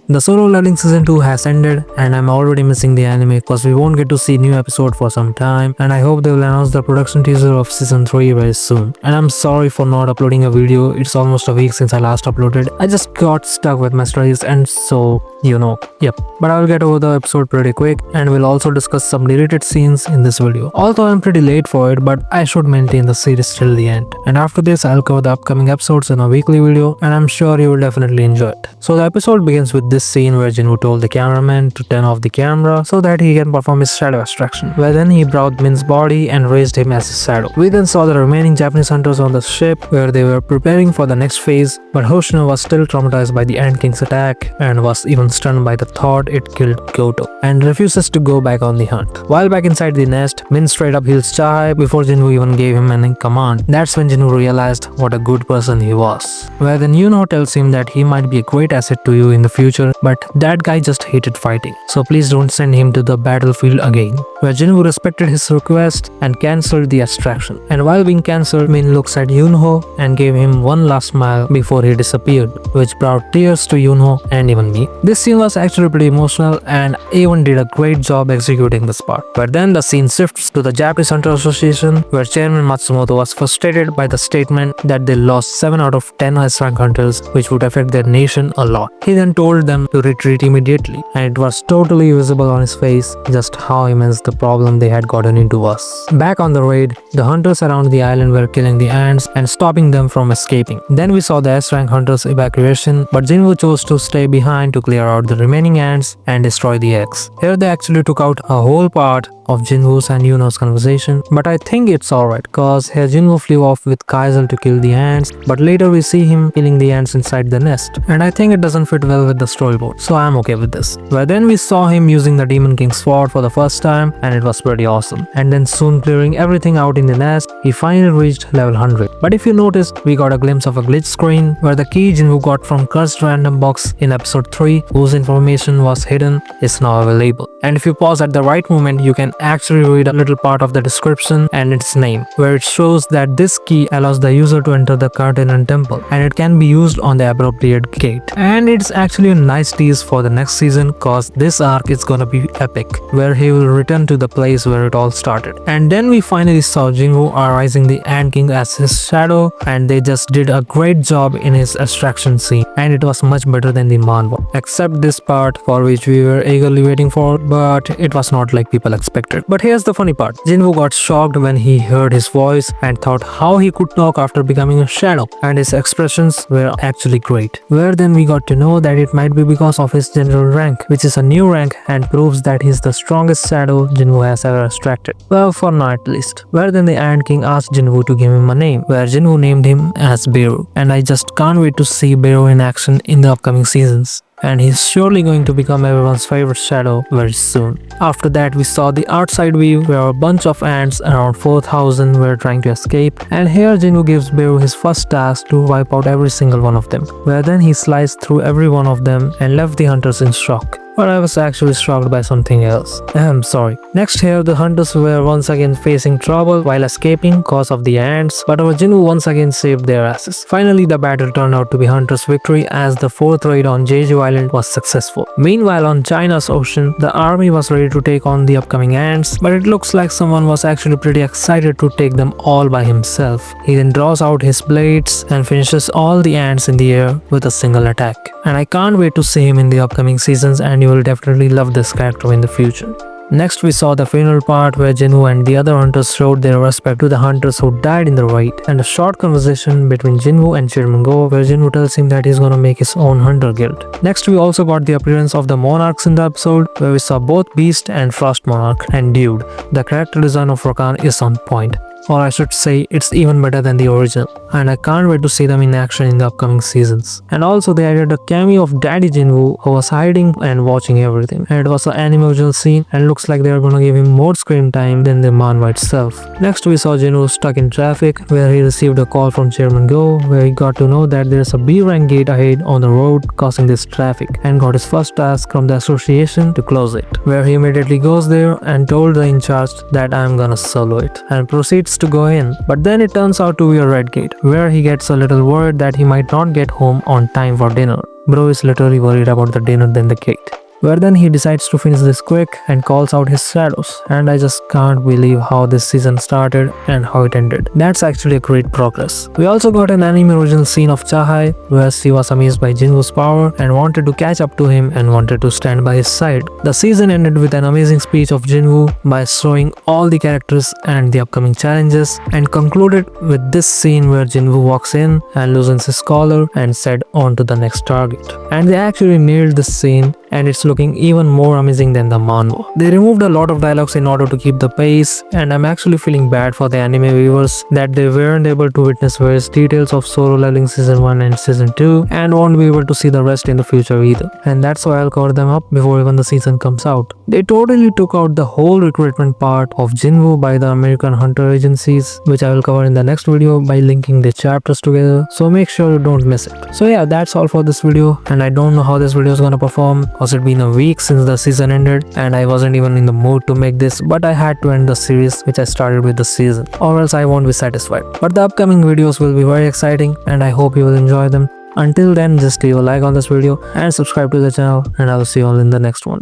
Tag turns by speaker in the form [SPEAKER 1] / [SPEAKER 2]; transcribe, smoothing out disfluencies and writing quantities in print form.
[SPEAKER 1] The solo leveling season 2 has ended and I'm already missing the anime because we won't get to see new episode for some time, and I hope they will announce the production teaser of season 3 very soon. And I'm sorry for not uploading a video, it's almost a week since I last uploaded. I just got stuck with my studies and so, yep. But I will get over the episode pretty quick and we'll also discuss some deleted scenes in this video. Although I'm pretty late for it, but I should maintain the series till the end. And after this I'll cover the upcoming episodes in a weekly video and I'm sure you will definitely enjoy it. So the episode begins with this scene where Jinwoo told the cameraman to turn off the camera so that he can perform his shadow extraction, where then he brought Min's body and raised him as his shadow. We then saw the remaining Japanese hunters on the ship where they were preparing for the next phase, but Hoshino was still traumatized by the Ant King's attack and was even stunned by the thought it killed Goto and refuses to go back on the hunt. While back inside the nest, Min straight up heals Chai before Jinwoo even gave him any command. That's when Jinwoo realized what a good person he was, where then Yuno tells him that he might be a great asset to you in the future, but that guy just hated fighting, so please don't send him to the battlefield again. Where Jinwoo respected his request and cancelled the extraction. And while being cancelled, Min looks at Yunho and gave him one last smile before he disappeared, which brought tears to Yunho and even me. This scene was actually pretty emotional and A1 did a great job executing this part. But then the scene shifts to the Japanese Hunter Association, where Chairman Matsumoto was frustrated by the statement that they lost 7 out of 10 S-rank hunters, which would affect their nation a lot. He then told them to retreat immediately, and it was totally visible on his face just how immense the problem they had gotten into was. Back on the raid, the hunters around the island were killing the ants and stopping them from escaping. Then we saw the S-rank hunters evacuation, but Jinwoo chose to stay behind to clear out the remaining ants and destroy the eggs. Here they actually took out a whole part of Jinwoo's and Yuno's conversation, but I think it's alright cause here Jinwoo flew off with Kaizel to kill the ants, but later we see him killing the ants inside the nest, and I think it doesn't fit well with the storyboard, so I'm okay with this. Where then we saw him using the Demon King's sword for the first time and it was pretty awesome, and then soon clearing everything out in the nest, he finally reached level 100. But if you noticed, we got a glimpse of a glitch screen where the key Jinwoo got from cursed random box in episode 3 whose information was hidden is now available. And if you pause at the right moment, you can actually read a little part of the description and its name, where it shows that this key allows the user to enter the Cartesian temple and it can be used on the appropriate gate. And it's actually a nice tease for the next season cause this arc is gonna be epic, where he will return to the place where it all started. And then we finally saw Jinwoo arising the Ant King as his shadow, and they just did a great job in his extraction scene, and it was much better than the manhwa, except this part for which we were eagerly waiting for, but it was not like people expected. But here's the funny part. Jinwoo got shocked when he heard his voice and thought how he could talk after becoming a shadow, and his expressions were actually great. Where then we got to know that it might be because of his general rank, which is a new rank and proves that he's the strongest shadow Jinwoo has ever extracted. Well, for now at least. Where then the Ant King asked Jinwoo to give him a name, where Jinwoo named him as Beru, and I just can't wait to see Beru in action in the upcoming seasons. And he's surely going to become everyone's favorite shadow very soon. After that we saw the outside view where a bunch of ants, around 4,000, were trying to escape, and here Jinwoo gives Beru his first task to wipe out every single one of them, where then he sliced through every one of them and left the hunters in shock. But I was actually shocked by something else. Sorry. Next here, the hunters were once again facing trouble while escaping cause of the ants, but our Jinwoo once again saved their asses. Finally, the battle turned out to be Hunter's victory as the 4th raid on Jeju Island was successful. Meanwhile, on China's ocean, the army was ready to take on the upcoming ants, but it looks like someone was actually pretty excited to take them all by himself. He then draws out his blades and finishes all the ants in the air with a single attack. And I can't wait to see him in the upcoming seasons, and you will definitely love this character in the future. Next we saw the funeral part where Jinwoo and the other hunters showed their respect to the hunters who died in the raid, and a short conversation between Jinwoo and Chairman Go where Jinwoo tells him that he's gonna make his own hunter guild. Next we also got the appearance of the monarchs in the episode where we saw both Beast and Frost Monarch, and dude, the character design of Rakan is on point. Or I should say, it's even better than the original, and I can't wait to see them in action in the upcoming seasons. And also they added a cameo of Daddy Jinwoo who was hiding and watching everything, and it was an anime scene and looks like they are gonna give him more screen time than the manhwa itself. Next we saw Jinwoo stuck in traffic where he received a call from Chairman Go where he got to know that there's a B rank gate ahead on the road causing this traffic, and got his first task from the association to close it, where he immediately goes there and told the in charge that I'm gonna solo it, and proceeds to go in. But then it turns out to be a red gate where he gets a little worried that he might not get home on time for dinner. bro is literally worried about the dinner than the gate. Where then he decides to finish this quick and calls out his shadows, and I just can't believe how this season started and how it ended. That's actually a great progress. We also got an anime original scene of Chahai where she was amazed by Jinwoo's power and wanted to catch up to him and wanted to stand by his side. The season ended with an amazing speech of Jinwoo by showing all the characters and the upcoming challenges, and concluded with this scene where Jinwoo walks in and loosens his collar and said on to the next target. And they actually nailed this scene, and it's looking even more amazing than the manhwa. They removed a lot of dialogues in order to keep the pace, and I'm actually feeling bad for the anime viewers that they weren't able to witness various details of solo leveling season 1 and season 2 and won't be able to see the rest in the future either. And that's why I'll cover them up before even the season comes out. They totally took out the whole recruitment part of Jinwoo by the American hunter agencies, which I will cover in the next video by linking the chapters together, so make sure you don't miss it. So yeah, that's all for this video, and I don't know how this video is gonna perform cause it's been a week since the season ended and I wasn't even in the mood to make this, but I had to end the series which I started with the season, or else I won't be satisfied. But the upcoming videos will be very exciting and I hope you will enjoy them. Until then, just leave a like on this video and subscribe to the channel, and I will see you all in the next one.